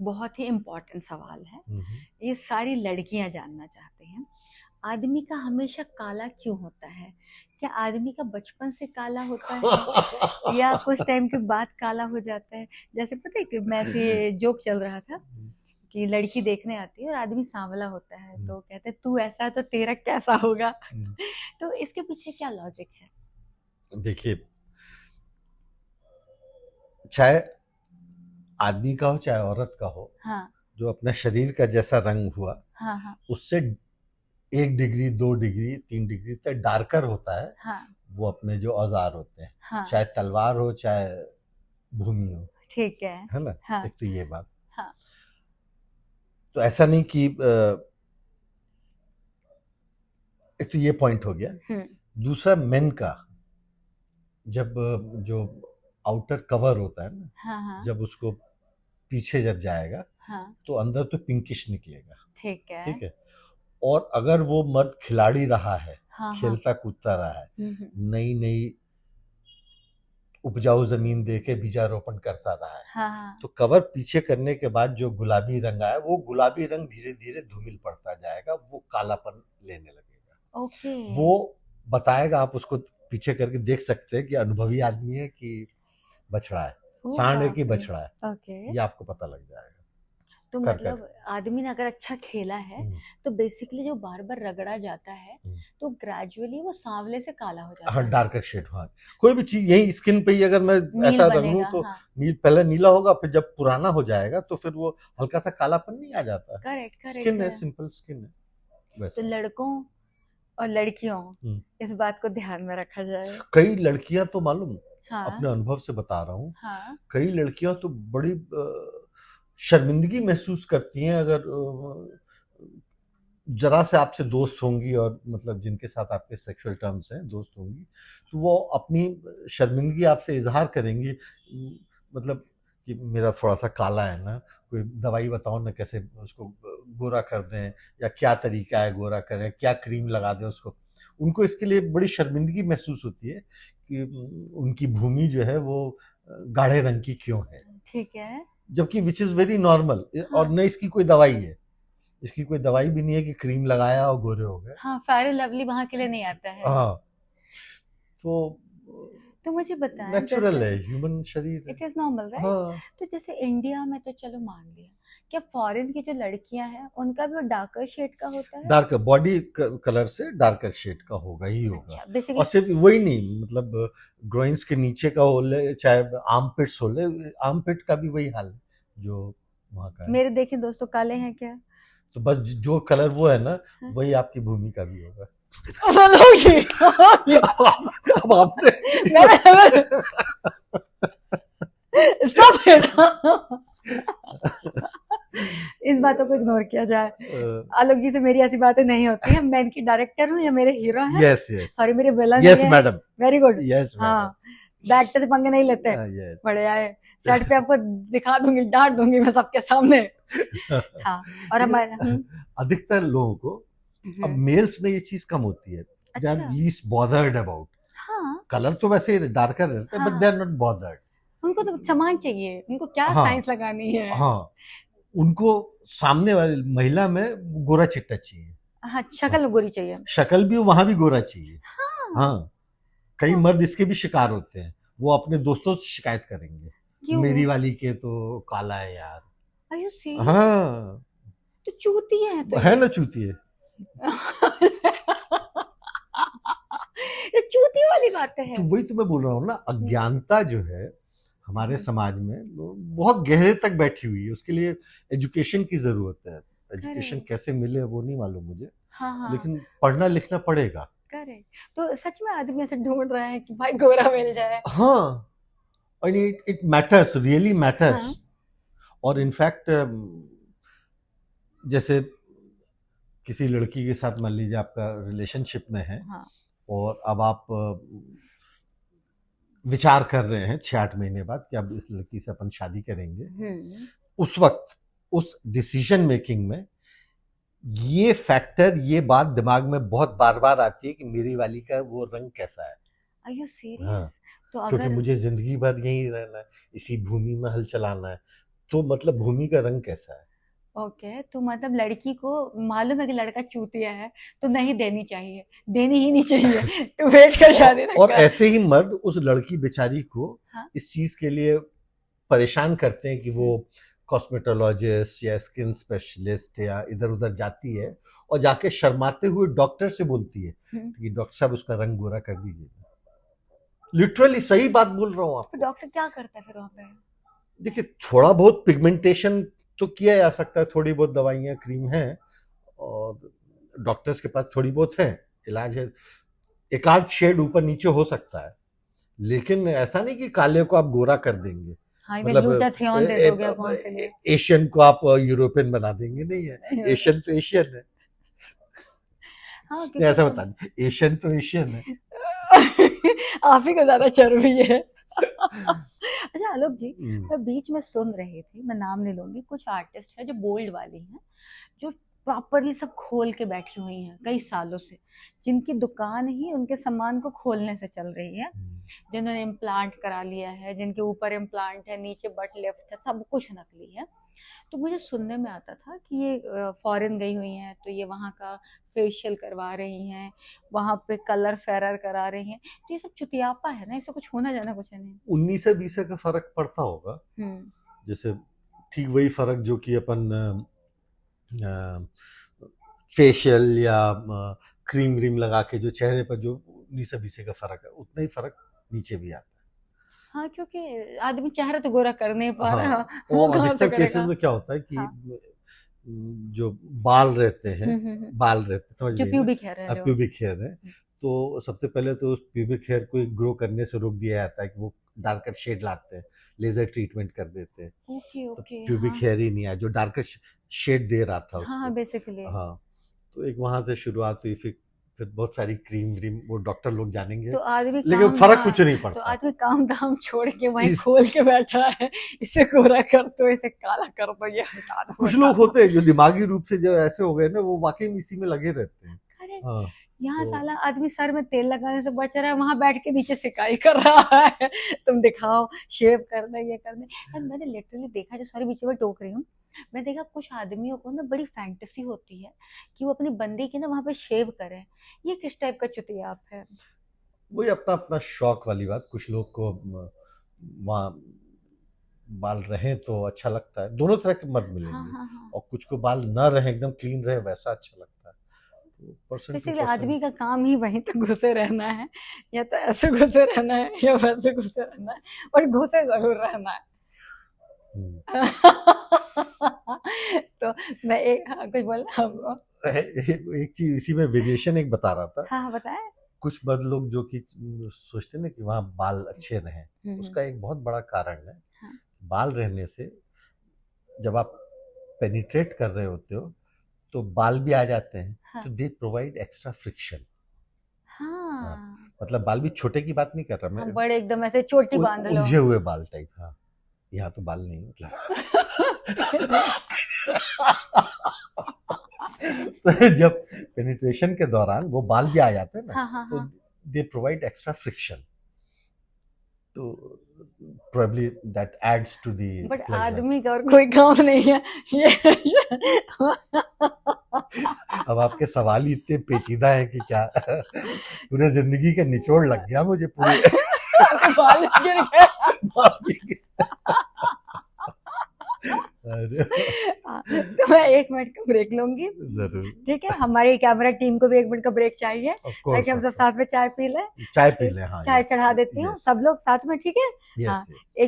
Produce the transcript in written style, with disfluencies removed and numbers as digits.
बहुत ही इम्पोर्टेंट सवाल है। हम्म, ये सारी लड़कियां जानना चाहते हैं, आदमी का हमेशा काला क्यों होता है? क्या आदमी का बचपन से काला होता है या कुछ टाइम के बाद काला हो जाता है? जैसे पता है कि मैं से जोक चल रहा था कि लड़की देखने आती है और आदमी सांवला होता है तो कहते हैं तू ऐसा है तो तेरा कैसा होगा। तो इसके पीछे क्या लॉजिक है? देखिए, चाहे आदमी का हो चाहे औरत का हो, हाँ जो अपने शरीर का जैसा रंग हुआ हाँ हाँ उससे 1 डिग्री 2 डिग्री 3 डिग्री तक डार्कर होता है। हाँ वो अपने जो औजार होते हैं, हाँ चाहे तलवार हो चाहे भूमि हो, ठीक है ना। हाँ एक तो ये बात, हाँ तो ऐसा नहीं कि एक तो ये पॉइंट हो गया। दूसरा, मेन का जब जो आउटर कवर होता है ना, हाँ हाँ जब उसको पीछे जब जाएगा हाँ तो अंदर तो पिंकिश निकलेगा, ठीक है ठीक है। और अगर वो मर्द खिलाड़ी रहा है, हाँ हाँ खेलता कूदता रहा है, हम्म, नई नई उपजाऊ जमीन दे के बीजारोपण करता रहा है, हाँ हाँ तो कवर पीछे करने के बाद जो गुलाबी रंग आया, वो गुलाबी रंग धीरे धीरे धूमिल पड़ता जाएगा, वो कालापन लेने लगेगा। ओके वो बताएगा, आप उसको पीछे करके देख सकते हैं कि अनुभवी आदमी है कि बछड़ा है, ओ सांड है बाप कि रे बछड़ा है, ओके। ये आपको पता लग जाएगा तो कर मतलब कर। आदमी ने अगर अच्छा खेला है तो बेसिकली जो बार बार रगड़ा जाता है हम्म। तो ग्रेजुअली वो सांवले से काला हो हाँ, जाता है। डार्कर शेड, हाँ। कोई भी चीज यही स्किन पे ही अगर मैं नील ऐसा रंग लूं बनेगा तो हाँ। पहले नीला होगा, फिर जब पुराना हो जाएगा तो फिर वो हल्का सा कालापन नहीं आ जाता है। करेक्ट करेक्ट स्किन है, करेक्ट। सिंपल स्किन है, तो वैसा। लड़कों और लड़कियों हम्म। इस बात को ध्यान में रखा जाए। कई लड़कियां तो मालूम, हाँ अपने अनुभव से बता रहा हूँ, हाँ कई लड़कियां तो बड़ी शर्मिंदगी महसूस करती हैं अगर जरा से आपसे दोस्त होंगी, और मतलब जिनके साथ आपके सेक्सुअल टर्म्स हैं, दोस्त होंगी, तो वो अपनी शर्मिंदगी आपसे इजहार करेंगी, मतलब कि मेरा थोड़ा सा काला है ना, कोई दवाई बताओ ना कैसे उसको गोरा कर दें, या क्या तरीका है गोरा करें, क्या क्रीम लगा दें उसको। उनको इसके लिए बड़ी शर्मिंदगी महसूस होती है कि उनकी भूमि जो है वो गाढ़े रंग की क्यों है, ठीक है जबकि विच इज वेरी नॉर्मल। और हाँ न इसकी कोई दवाई है, इसकी कोई दवाई भी नहीं है कि क्रीम लगाया और गोरे हो गए। हाँ फेयर एंड लवली वहां के लिए नहीं आता है। हाँ, तो तो मुझे बताएं जैसे नेचुरल है, ह्यूमन शरीर है। It is normal right. हाँ, तो जैसे इंडिया में तो चलो मान लिया, क्या फॉरेन की जो लड़कियां हैं उनका भी वो डार्कर शेड का होता है? डार्क बॉडी कलर से डार्कर शेड का होगा ही होगा। अच्छा और बेसिकली सिर्फ वही नहीं, मतलब ग्रोइंस के नीचे का हो ले चाहे आर्म पिट्स हो ले, आर्म पिट का भी वही हाल है जो वहाँ का है। मेरे देखे दोस्तों काले हैं क्या? तो बस जो कलर वो है ना, हाँ। वही आपकी भूमि का भी होगा। मतलब अब आपने स्टॉप इट। इस बातों को इग्नोर किया जाए। आलोक जी से मेरी ऐसी बातें नहीं होती है, मैं इनकी डायरेक्टर हूँ या मेरे हीरो हैं। यस यस सॉरी मेरे विलन यस है। Madam, very good. यस हाँ मैडम, एक्टर से पंगे नहीं लेते। यस। बड़े आए सेट पे आपको दिखा दूंगी, डांट दूंगी मैं सबके सामने। हाँ और हमारे अधिकतर लोगों को, अब मेल्स में ये चीज कम होती है, दे आर अच्छा लीस्ट बॉदर्ड अबाउट हाँ कलर, तो वैसे डार्कर रहते हैं बट दे हाँ आर नॉट बॉदर्ड। उनको तो सामान चाहिए, उनको क्या हाँ साइंस लगानी है। हाँ, उनको सामने वाली महिला में गोरा चिट्टा चाहिए। हाँ शक्ल गोरी चाहिए। शक्ल भी वहां भी गोरा चाहिए। हाँ हाँ, कई मर्द इसके भी शिकार होते हैं, वो अपने दोस्तों से शिकायत करेंगे, क्यों? मेरी वाली के तो काला है यार। Are you serious? हाँ, तो चूती है तो है ये ना, चूती है। ये चूती वाली बातें तो हैं। वही तो मैं बोल रहा हूँ ना, अज्ञानता जो है हमारे समाज में वो बहुत गहरे तक बैठी हुई है, उसके लिए एजुकेशन की जरूरत है। एजुकेशन करेक्ट कैसे मिले वो नहीं मालूम मुझे, हाँ हाँ लेकिन पढ़ना लिखना पड़ेगा। करेक्ट। तो सच में आदमी ऐसे ढूंढ रहे हैं कि भाई गोरा मिल जाए। हाँ, और it it matters, really matters. हाँ और इनफैक्ट जैसे किसी लड़की के साथ मान लीजिए आपका रिलेशनशिप में है, हाँ और अब आप विचार कर रहे हैं 6-8 महीने बाद कि अब इस लड़की से अपन शादी करेंगे, उस वक्त उस डिसीजन मेकिंग में ये फैक्टर, ये बात दिमाग में बहुत बार बार आती है कि मेरी वाली का वो रंग कैसा है। आर यू हाँ, सीरियस? तो क्योंकि अगर मुझे जिंदगी भर यहीं रहना है, इसी भूमि में हल चलाना है, तो मतलब भूमि का रंग कैसा है? ओके, तो मतलब लड़की को मालूम है कि लड़का चूतिया है, तो नहीं देनी चाहिए, देनी ही नहीं चाहिए, तो वेट कर शादी तक और का। ऐसे ही मर्द उस लड़की बेचारी को हाँ। इस चीज के लिए परेशान करते हैं कि वो कॉस्मेटोलॉजिस्ट या स्किन स्पेशलिस्ट या इधर उधर जाती है और जाके शर्माते हुए डॉक्टर से बोलती है कि डॉक्टर साहब उसका रंग गोरा कर दीजिए। लिटरली सही बात बोल रहा हूँ तो आपको। डॉक्टर क्या करता है फिर वहाँ पे? देखिए थोड़ा बहुत पिगमेंटेशन तो किया जा सकता है, थोड़ी बहुत दवाइयाँ क्रीम हैं और डॉक्टर्स के पास थोड़ी बहुत है, इलाज है, एक आध शेड ऊपर नीचे हो सकता है, लेकिन ऐसा नहीं कि काले को आप गोरा कर देंगे। हाँ, मतलब ग्लूटाथियोन दे दोगे आप वहाँ के लिए। एशियन को आप यूरोपियन बना देंगे, नहीं है, एशियन तो एशियन है। हाँ, नहीं, क्योंकि ऐसा बता दें, एशियन तो एशियन है। आप ही को ज्यादा चर्बी है। अच्छा आलोक जी, मैं बीच में सुन रही थी, मैं नाम नहीं लूंगी, कुछ आर्टिस्ट है जो बोल्ड वाली हैं, जो प्रॉपरली सब खोल के बैठी हुई हैं कई सालों से, जिनकी दुकान ही उनके सामान को खोलने से चल रही है, जिन्होंने इम्प्लांट करा लिया है, जिनके ऊपर इम्प्लांट है, नीचे बट लिफ्ट है, सब कुछ नकली है। तो मुझे सुनने में आता था कि ये फॉरेन गई हुई हैं, तो ये वहाँ का फेशियल करवा रही हैं, वहाँ पे कलर फेरर करा रही हैं, तो ये सब चुतियापा है ना, इससे कुछ होना जाना कुछ है नहीं। 19 से 20 का फर्क पड़ता होगा, जैसे ठीक वही फर्क जो कि अपन फेशियल या क्रीम व्रीम लगा के जो चेहरे पर जो 19 से 20 का फर्क है, उतना ही फर्क नीचे भी आता है। हाँ, क्योंकि आदमी चेहरा तो गोरा कर नहीं पा रहा, हाँ, वो और कहाँ से अधिकतर केसेस करेगा। में क्या होता है कि हाँ। जो बाल रहते हैं, बाल रहते समझ जो गई ना, प्यूबिक हेयर है जो। प्यूबिक हेयर है, तो सबसे पहले तो उस प्यूबिक हेयर को ग्रो करने से रोक दिया जाता है कि वो डार्कर शेड लाते हैं, लेजर ट्रीटमेंट कर देते हैं, ओके तो ओके, प्यूबिक हाँ हेयर ही नहीं आया जो डार्कर शेड दे रहा था हाँ उसको। हाँ, बेसिकली। हाँ, तो एक वहां से शुरुआत हुई, फिर बहुत सारी क्रीम व्रीम वो डॉक्टर लोग जानेंगे, तो आदमी लेकिन काम फर्क हाँ, कुछ नहीं तो पड़ता। आदमी काम धाम छोड़ के वहीं इस खोल के बैठा है, इसे गोरा कर दो, इसे काला कर दो, ये हटा दो, कुछ हटा लोग दो। होते हैं जो दिमागी रूप से जो ऐसे हो गए ना, वो वाकई में इसी में लगे रहते हैं। अरे हाँ, यहाँ तो साला आदमी सर में तेल लगाने से बच रहा है, वहां बैठ के नीचे सिकाई कर रहा है, तुम दिखाओ शेव करना, ये करना। यार मैंने लिटरली देखा, जो सॉरी बीच में टोक रही हूँ, मैं देखा कुछ आदमियों को ना बड़ी फैंटेसी होती है कि वो अपनी बंदी की ना वहां पे शेव करे। ये किस टाइप का चुतियाप है? वही अपना अपना शौक वाली बात, कुछ लोग को वहाँ बाल रहे तो अच्छा लगता है, दोनों तरह के मर्द हाँ मिलेंगे, हाँ हाँ। और कुछ को बाल ना रहे एकदम क्लीन रहे वैसा अच्छा लगता है, तो पर्सन टू बेसिकली पर्सन। आदमी का काम ही वहीं तक घुसे रहना है, या तो ऐसे घुसे रहना है या वैसे घुसे रहना है, और घुसे जरूर रहना है। तो मैं एक हाँ, कुछ बोला आपको? एक चीज इसी में वेरिएशन एक बता रहा था, हाँ हाँ, बताएं। कुछ मर्द लोग जो कि सोचते हैं ना कि वहाँ बाल अच्छे रहें, उसका एक बहुत बड़ा कारण है, हाँ। बाल रहने से जब आप पेनिट्रेट कर रहे होते हो तो बाल भी आ जाते हैं, हाँ। तो दे प्रोवाइड एक्स्ट्रा फ्रिक्शन। हाँ, मतलब बाल भी छोटे की बात नहीं कर रहा मैं, हम बड़े एकदम ऐसे चोटी बांध लो। उलझे हुए बाल टाइप। हाँ, यहाँ तो बाल नहीं मतलब। तो जब पेनिट्रेशन के दौरान वो बाल भी आ जाते हैं ना, हाँ हाँ तो हाँ। दे प्रोवाइड एक्स्ट्रा फ्रिक्शन, तो probably that adds to the but pleasure. आदमी का और कोई काम नहीं है ये। अब आपके सवाल ही इतने पेचीदा हैं कि क्या पूरे जिंदगी का निचोड़ लग गया मुझे पूरे। बाल गिर गए। अरे तो मैं 1 मिनट का ब्रेक लूंगी, जरूर, ठीक है? हमारी कैमरा टीम को भी 1 मिनट का ब्रेक चाहिए, ऑफ कोर्स, ताकि हम सब साथ में चाय पी लें। चाय पी लें। हाँ, चाय चढ़ा देती हूँ, सब लोग साथ में, ठीक है? यस हाँ, यस। एक